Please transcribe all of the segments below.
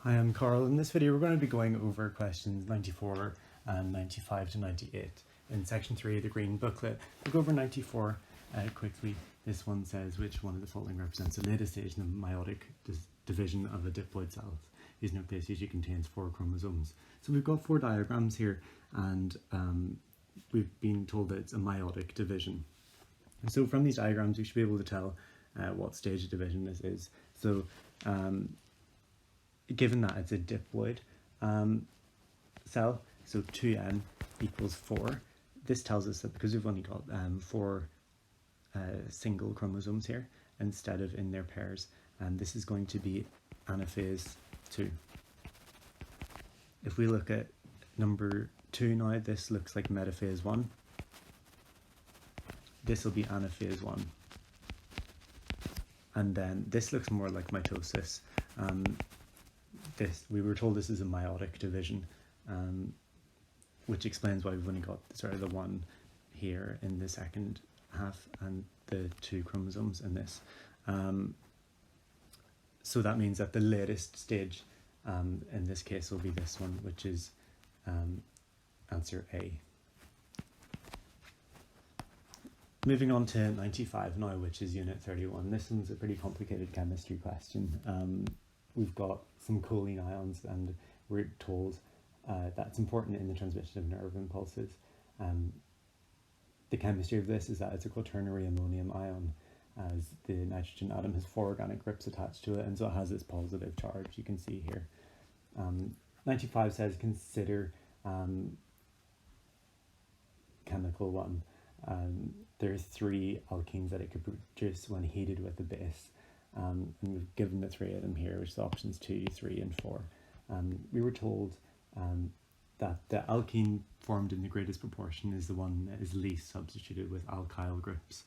Hi, I'm Carl. In this video we're going to be going over questions 94 and 95 to 98 in section 3 of the green booklet. We'll go over 94 quickly. This one says which one of the following represents the latest stage in the meiotic division of a diploid cell. These nucleus usually contains 4 chromosomes. So we've got 4 diagrams here and we've been told that it's a meiotic division. And so from these diagrams we should be able to tell what stage of division this is. So given that it's a diploid cell, so 2n equals 4, this tells us that because we've only got 4 single chromosomes here instead of in their pairs, and this is going to be anaphase 2. If we look at number 2 now, this looks like metaphase 1. This will be anaphase 1. And then this looks more like mitosis. We were told this is a meiotic division, which explains why we've only got sort of the 1 here in the second half and the 2 chromosomes in this. So that means that the latest stage in this case will be this one, which is answer A. Moving on to 95 now, which is unit 31. This one's a pretty complicated chemistry question. We've got some choline ions and we're told that's important in the transmission of nerve impulses. The chemistry of this is that it's a quaternary ammonium ion, as the nitrogen atom has 4 organic groups attached to it, and so it has this positive charge you can see here. 95 says consider chemical 1. There are 3 alkenes that it could produce when heated with a base. And we've given the 3 of them here, which is options 2, 3 and 4. We were told that the alkene formed in the greatest proportion is the one that is least substituted with alkyl groups.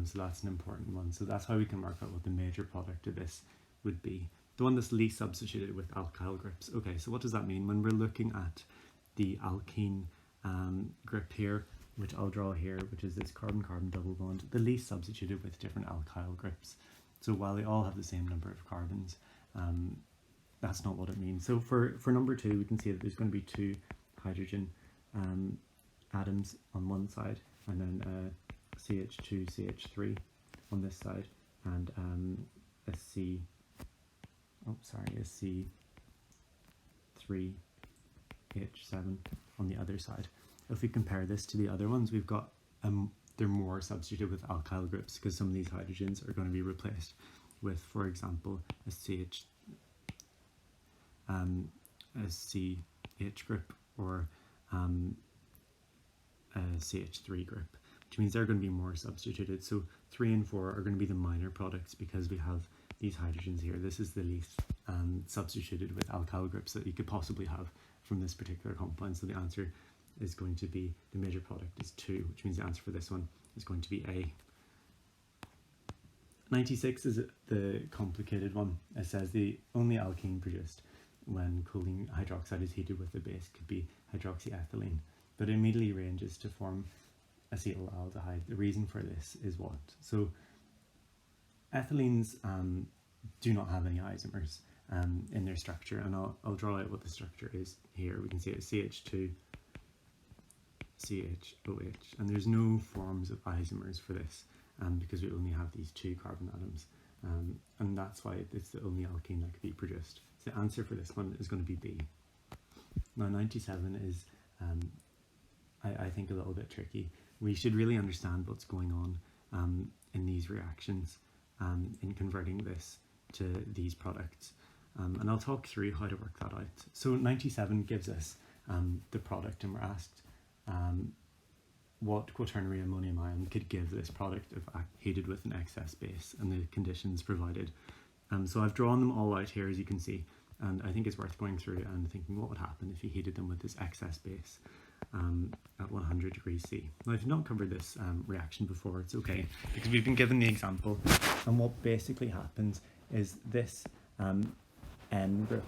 So that's an important one. So that's how we can work out what the major product of this would be. The one that's least substituted with alkyl groups. Okay, so what does that mean? When we're looking at the alkene group here, which I'll draw here, which is this carbon-carbon double bond, the least substituted with different alkyl groups. So while they all have the same number of carbons, that's not what it means. So for number 2, we can see that there's going to be 2 hydrogen atoms on one side, and then CH2, CH3 on this side, and a C3H7 on the other side. If we compare this to the other ones, we've got they're more substituted with alkyl groups because some of these hydrogens are going to be replaced with, for example, a CH group or a CH3 group, which means they're going to be more substituted. So 3 and 4 are going to be the minor products because we have these hydrogens here. This is the least substituted with alkyl groups that you could possibly have from this particular compound. So the answer is going to be, the major product is 2, which means the answer for this one is going to be A. 96 is the complicated one. It says the only alkene produced when choline hydroxide is heated with the base could be hydroxyethylene, but it immediately ranges to form acetaldehyde. The reason for this is what? So ethylenes do not have any isomers in their structure, and I'll draw out what the structure is here. We can see it's CH2, CHOH, and there's no forms of isomers for this because we only have these 2 carbon atoms, and that's why it's the only alkene that could be produced. So the answer for this one is going to be B. Now 97 is, I think, a little bit tricky. We should really understand what's going on in these reactions in converting this to these products, and I'll talk through how to work that out. So 97 gives us the product, and we're asked what quaternary ammonium ion could give this product if heated with an excess base, and the conditions provided. So I've drawn them all out here, as you can see, and I think it's worth going through and thinking what would happen if you heated them with this excess base at 100 degrees C. Now, if you've not covered this reaction before, it's okay, because we've been given the example, and what basically happens is this N group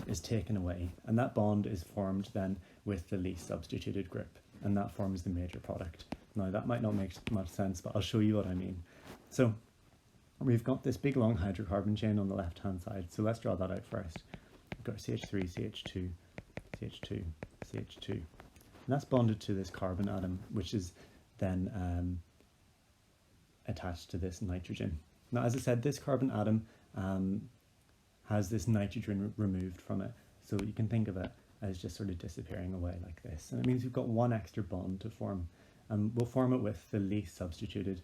is taken away, and that bond is formed then with the least substituted group, and that forms the major product. Now that might not make much sense, but I'll show you what I mean. So we've got this big long hydrocarbon chain on the left hand side, so let's draw that out first. we've got CH3, CH2, CH2, CH2. And that's bonded to this carbon atom, which is then attached to this nitrogen. Now, as I said, this carbon atom has this nitrogen removed from it. So you can think of it as just sort of disappearing away like this. And it means we've got one extra bond to form. We'll form it with the least substituted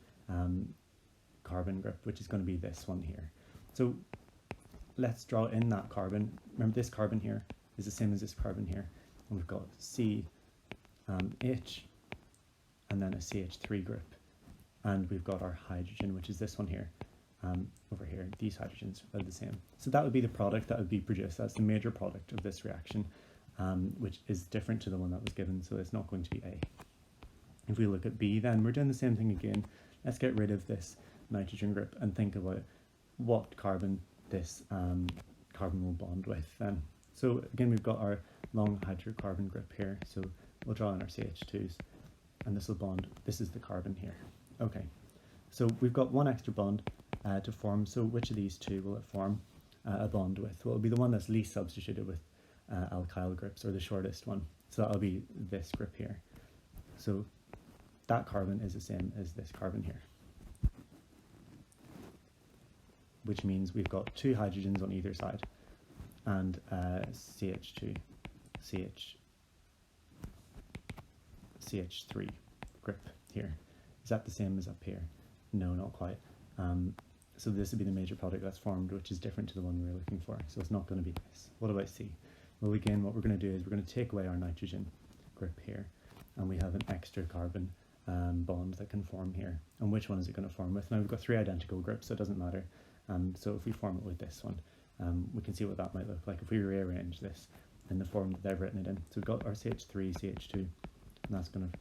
carbon group, which is going to be this one here. So let's draw in that carbon. Remember, this carbon here is the same as this carbon here. And we've got C, H, and then a CH3 group. And we've got our hydrogen, which is this one here. Over here, these hydrogens are the same. So that would be the product that would be produced. That's the major product of this reaction, which is different to the one that was given, so it's not going to be A. If we look at B, then we're doing the same thing again. Let's get rid of this nitrogen group and think about what carbon this carbon will bond with then. So again, we've got our long hydrocarbon group here, so we'll draw in our CH2s, and this will bond. This is the carbon here. Okay, so we've got one extra bond to form. So which of these two will it form a bond with? Well, it'll be the one that's least substituted with alkyl groups, or the shortest one. So that'll be this group here. So that carbon is the same as this carbon here, which means we've got two hydrogens on either side, and CH2, CH3 group here. Is that the same as up here? No, not quite. So this would be the major product that's formed, which is different to the one we were looking for. So it's not going to be this. What about C? Well, again, what we're going to do is we're going to take away our nitrogen group here, and we have an extra carbon bond that can form here. And which one is it going to form with? Now, we've got three identical groups, so it doesn't matter. So if we form it with this one, we can see what that might look like if we rearrange this in the form that they've written it in. So we've got our CH3, CH2, and that's going to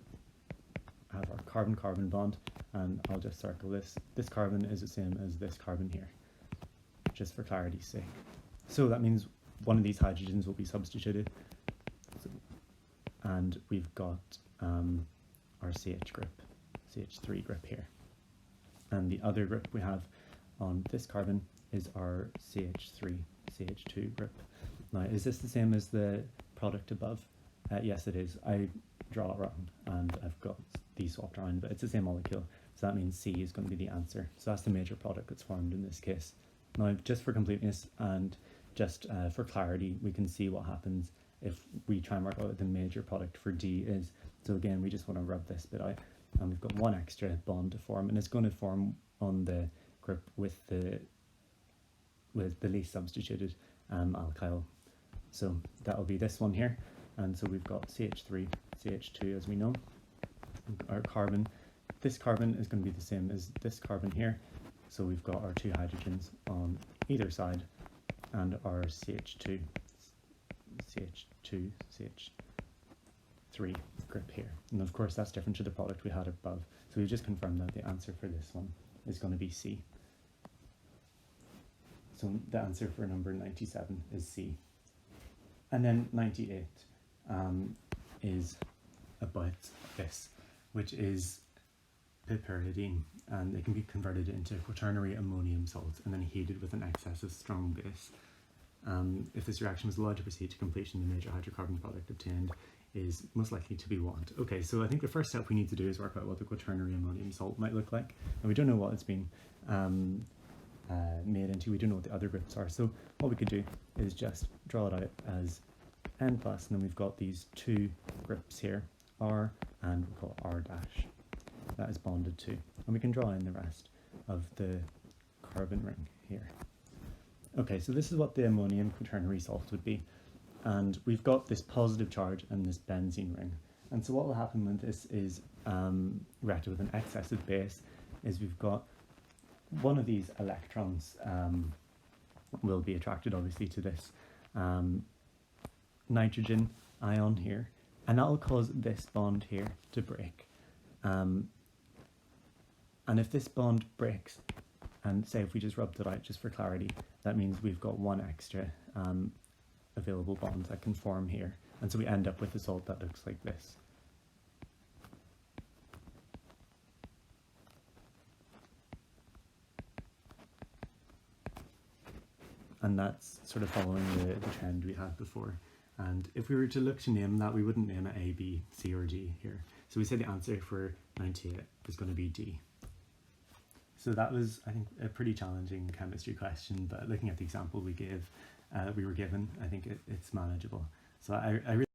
have our carbon-carbon bond, and I'll just circle this. This carbon is the same as this carbon here, just for clarity's sake. So that means one of these hydrogens will be substituted, and we've got our CH group, CH3 group here. And the other group we have on this carbon is our CH3, CH2 group. Now, is this the same as the product above? Yes, it is. I draw it wrong, and I've got these swapped around, but it's the same molecule, so that means C is going to be the answer. So that's the major product that's formed in this case. Now, just for completeness and just for clarity, we can see what happens if we try and work out what the major product for D is. So again, we just want to rub this bit out, and we've got one extra bond to form, and it's going to form on the group with the least substituted alkyl. So that will be this one here, and so we've got CH3, CH2 as we know. Our carbon, this carbon is going to be the same as this carbon here, so we've got our two hydrogens on either side, and our CH2, CH3 group here. And of course that's different to the product we had above, so we've just confirmed that the answer for this one is going to be C. So the answer for number 97 is C. And then 98 is about this, which is piperidine, and it can be converted into quaternary ammonium salt and then heated with an excess of strong base. If this reaction was allowed to proceed to completion, the major hydrocarbon product obtained is most likely to be what? Okay, so I think the first step we need to do is work out what the quaternary ammonium salt might look like, and we don't know what it's been made into. We don't know what the other groups are, so what we could do is just draw it out as N+, and then we've got these two groups here, R and we'll call R dash. That is bonded to, and we can draw in the rest of the carbon ring here. Okay, so this is what the ammonium quaternary salt would be, and we've got this positive charge and this benzene ring. And so what will happen when this is reacted with an excessive base is we've got one of these electrons will be attracted obviously to this nitrogen ion here, and that will cause this bond here to break. And if this bond breaks, and say if we just rubbed it out just for clarity, that means we've got one extra available bond that can form here, and so we end up with a salt that looks like this. and that's sort of following the trend we had before. And if we were to look to name that, we wouldn't name it A, B, C, or D here. So we said the answer for 98 was going to be D. So that was, I think, a pretty challenging chemistry question, but looking at the example we were given, I think it's manageable. So I really